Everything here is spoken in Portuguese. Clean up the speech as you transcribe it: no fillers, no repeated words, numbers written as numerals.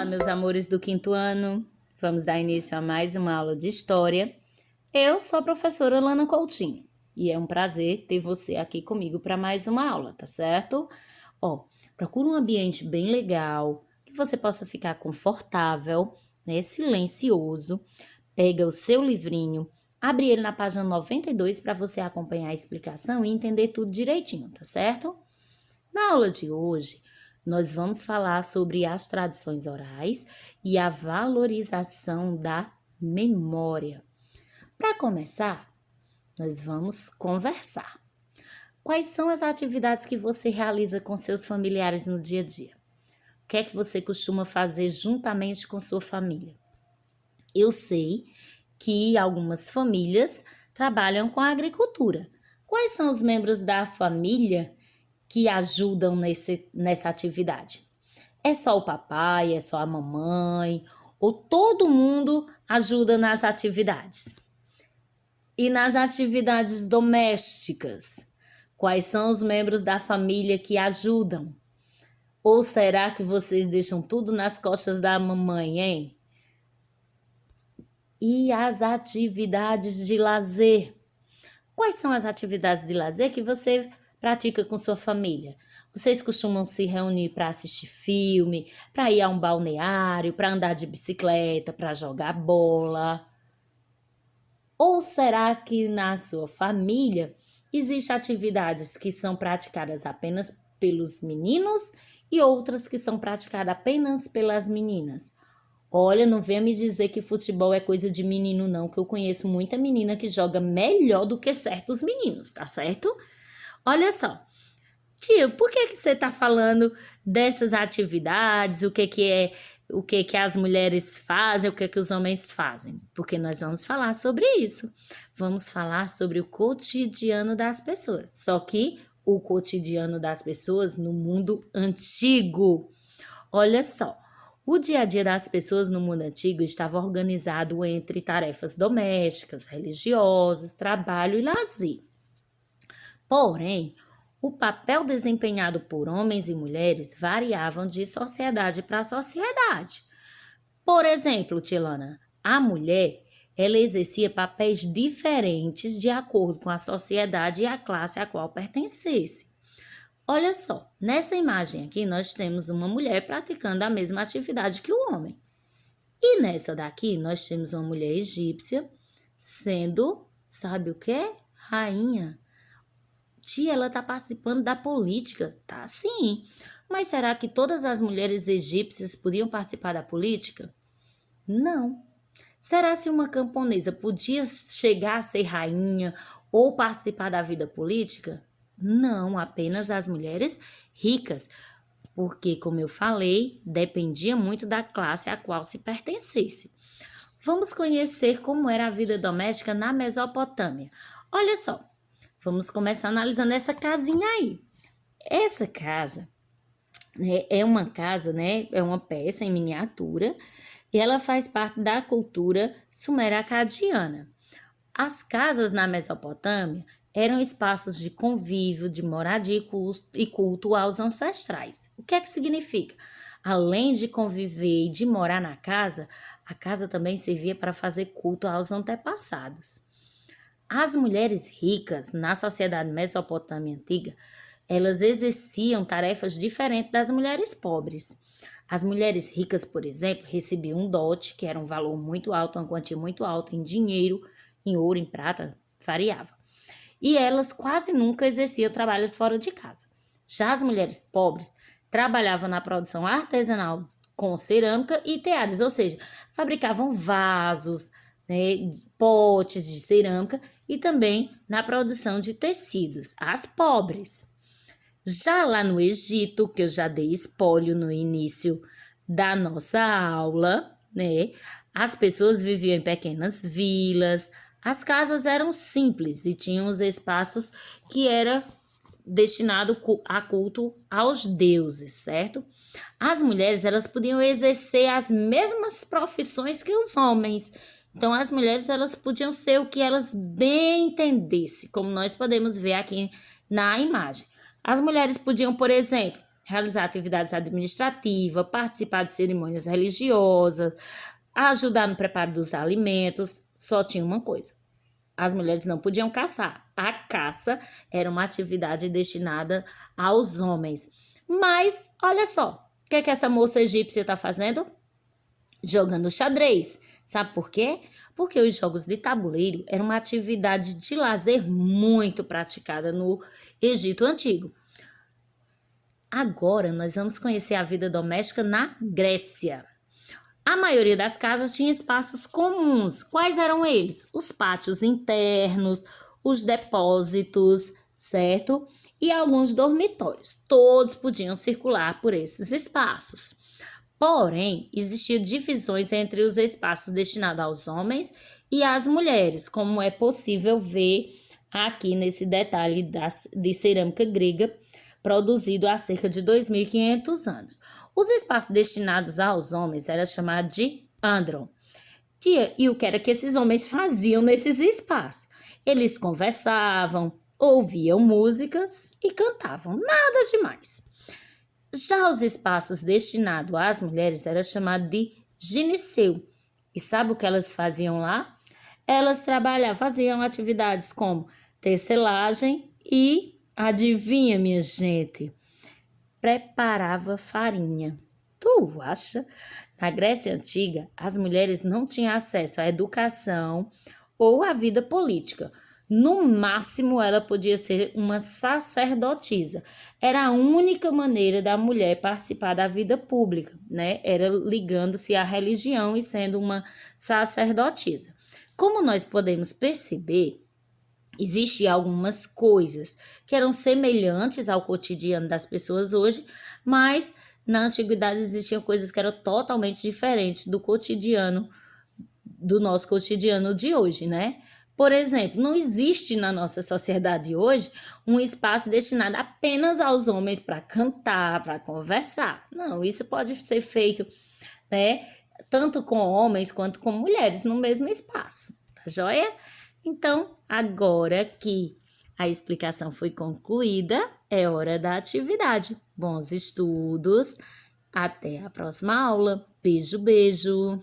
meus amores do quinto ano. Vamos dar início a mais uma aula de História. Eu sou a professora Lana Coutinho e é um prazer ter você aqui comigo para mais uma aula, tá certo? Procura um ambiente bem legal, que você possa ficar confortável, né, silencioso. Pega o seu livrinho, abre ele na página 92 para você acompanhar a explicação e entender tudo direitinho, tá certo? Na aula de hoje, nós vamos falar sobre as tradições orais e a valorização da memória. Para começar, nós vamos conversar. Quais são as atividades que você realiza com seus familiares no dia a dia? O que é que você costuma fazer juntamente com sua família? Eu sei que algumas famílias trabalham com a agricultura. Quais são os membros da família que ajudam nessa atividade? É só o papai, é só a mamãe, ou todo mundo ajuda nas atividades? E nas atividades domésticas, quais são os membros da família que ajudam? Ou será que vocês deixam tudo nas costas da mamãe, hein? E as atividades de lazer? Quais são as atividades de lazer que você pratica com sua família? Vocês costumam se reunir para assistir filme, para ir a um balneário, para andar de bicicleta, para jogar bola? Ou será que na sua família existem atividades que são praticadas apenas pelos meninos e outras que são praticadas apenas pelas meninas? Olha, não venha me dizer que futebol é coisa de menino não, que eu conheço muita menina que joga melhor do que certos meninos, tá certo? Olha só, tio, por que você tá falando dessas atividades, o que as mulheres fazem, o que os homens fazem? Porque nós vamos falar sobre isso. Vamos falar sobre o cotidiano das pessoas, só que o cotidiano das pessoas no mundo antigo. Olha só. O dia a dia das pessoas no mundo antigo estava organizado entre tarefas domésticas, religiosas, trabalho e lazer. Porém, o papel desempenhado por homens e mulheres variavam de sociedade para sociedade. Por exemplo, Tilana, a mulher, ela exercia papéis diferentes de acordo com a sociedade e a classe a qual pertencesse. Olha só, nessa imagem aqui nós temos uma mulher praticando a mesma atividade que o homem. E nessa daqui nós temos uma mulher egípcia sendo, sabe o quê? Rainha. Tia, ela está participando da política. Tá, sim. Mas será que todas as mulheres egípcias podiam participar da política? Não. Será que uma camponesa podia chegar a ser rainha ou participar da vida política? Não, apenas as mulheres ricas, porque, como eu falei, dependia muito da classe a qual se pertencesse. Vamos conhecer como era a vida doméstica na Mesopotâmia. Olha só, vamos começar analisando essa casinha aí. Essa casa, né, é uma casa, né, é uma peça em miniatura e ela faz parte da cultura sumero-acadiana. As casas na Mesopotâmia eram espaços de convívio, de moradia e culto aos ancestrais. O que é que significa? Além de conviver e de morar na casa, a casa também servia para fazer culto aos antepassados. As mulheres ricas na sociedade mesopotâmia antiga, elas exerciam tarefas diferentes das mulheres pobres. As mulheres ricas, por exemplo, recebiam um dote, que era um valor muito alto, uma quantia muito alta em dinheiro, em ouro, em prata, variava. E elas quase nunca exerciam trabalhos fora de casa. Já as mulheres pobres trabalhavam na produção artesanal com cerâmica e teares, ou seja, fabricavam vasos, né, potes de cerâmica e também na produção de tecidos, as pobres. Já lá no Egito, que eu já dei espólio no início da nossa aula, né, as pessoas viviam em pequenas vilas. As casas eram simples e tinham os espaços que era destinado a culto aos deuses, certo? As mulheres, elas podiam exercer as mesmas profissões que os homens. Então, as mulheres, elas podiam ser o que elas bem entendessem, como nós podemos ver aqui na imagem. As mulheres podiam, por exemplo, realizar atividades administrativas, participar de cerimônias religiosas, ajudar no preparo dos alimentos. Só tinha uma coisa: as mulheres não podiam caçar. A caça era uma atividade destinada aos homens. Mas, olha só, o que é que essa moça egípcia está fazendo? Jogando xadrez. Sabe por quê? Porque os jogos de tabuleiro eram uma atividade de lazer muito praticada no Egito Antigo. Agora nós vamos conhecer a vida doméstica na Grécia. A maioria das casas tinha espaços comuns. Quais eram eles? Os pátios internos, os depósitos, certo? E alguns dormitórios. Todos podiam circular por esses espaços. Porém, existiam divisões entre os espaços destinados aos homens e às mulheres, como é possível ver aqui nesse detalhe de cerâmica grega, produzido há cerca de 2.500 anos. Os espaços destinados aos homens eram chamados de andron. E o que era que esses homens faziam nesses espaços? Eles conversavam, ouviam músicas e cantavam, nada demais. Já os espaços destinados às mulheres eram chamados de gineceu. E sabe o que elas faziam lá? Elas faziam atividades como tecelagem e, adivinha, minha gente, preparava farinha. Tu acha? Na Grécia Antiga, as mulheres não tinham acesso à educação ou à vida política. No máximo, ela podia ser uma sacerdotisa. Era a única maneira da mulher participar da vida pública, né? Era ligando-se à religião e sendo uma sacerdotisa. Como nós podemos perceber, existiam algumas coisas que eram semelhantes ao cotidiano das pessoas hoje, mas na antiguidade existiam coisas que eram totalmente diferentes do cotidiano, do nosso cotidiano de hoje, né? Por exemplo, não existe na nossa sociedade hoje um espaço destinado apenas aos homens para cantar, para conversar. Não, isso pode ser feito, né, tanto com homens quanto com mulheres no mesmo espaço, tá joia? Então, agora que a explicação foi concluída, é hora da atividade. Bons estudos, até a próxima aula. Beijo, beijo!